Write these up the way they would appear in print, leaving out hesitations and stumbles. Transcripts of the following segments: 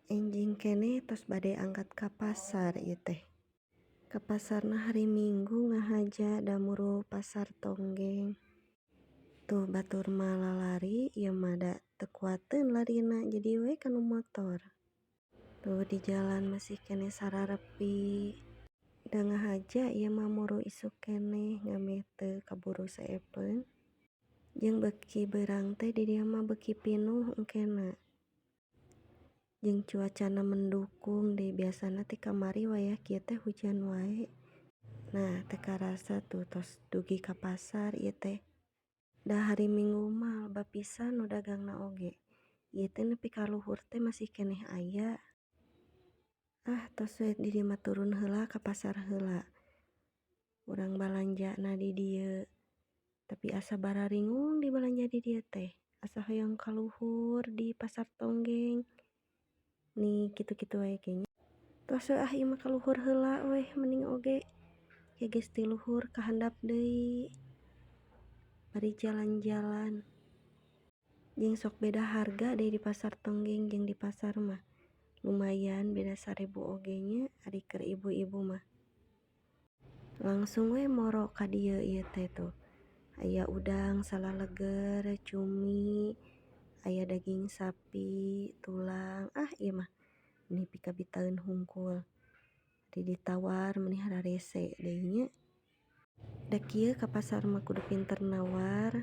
Enjing kene tos bade angkat ka pasar ieu teh. Ka pasarna hari Minggu ngahaja da muru pasar Tonggeng. Tuh batur mah lalari ieu mah da teu kuateun larina jadi we kanu motor. Tuh di jalan masih kene sararepi. Da ngahaja ieu mah muru isuk keneh ngame teu kaburu saepeun. Jeung beki beurang teh di dieu mah beki pinuh engkena. Jeung cuacana mendukung deui biasana teh kamari wayah kieu teh hujan wae. Nah, teu karasa tuh tos dugi ka pasar ieu teh. Da hari Minggu mah loba pisan nu dagangna oge. Ieu teh nepi ka luhur teh masih keneh aya. Tos we di dieu mah turun heula ka pasar heula. Urang balanjana di dieu. Tapi asa bararingung di balanja di dieu teh. Asa hoyong kaluhur di pasar Tonggeng. Nih kitu-kitu wae ge nya. Tos we ieu mah kaluhur heula weh mending oge. Ya geus ti luhur kahandap deui. Bari jalan-jalan. Jeung sok beda harga deui di pasar Tonggeng jeung di pasar mah. Lumayan beda 1000 oge nya ari keur ibu-ibu mah. Langsung we moro ka dieu ieu teh tuh. Aya udang salaleger, cumi, aya daging sapi, tulang. Ieu mah nepi ka bitaeun hungkul. Ari ditawar meni hararese deui nya. Da kieu ka pasar mah kudu pinter nawar.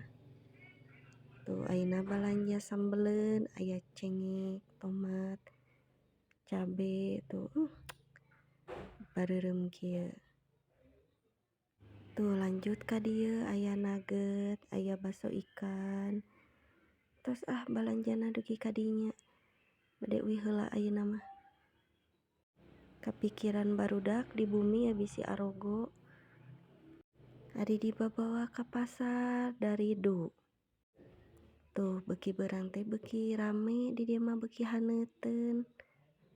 Tuh ayeuna balanja sambeleun, aya cengek, tomat, cabe tuh. Bareureum kieu. Tuh lanjut ka dieu aya nugget, aya baso ikan. Tos balanjana dugi ka dinya. Bade euy heula ayeuna mah. Kapikiran barudak di bumi abisi arogo. Ari dibawa ka pasar da ridu. Tuh beki beurang teh beki rame di dieu mah beki haneuteun.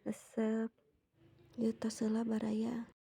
Resep. Yeuh tos heula baraya.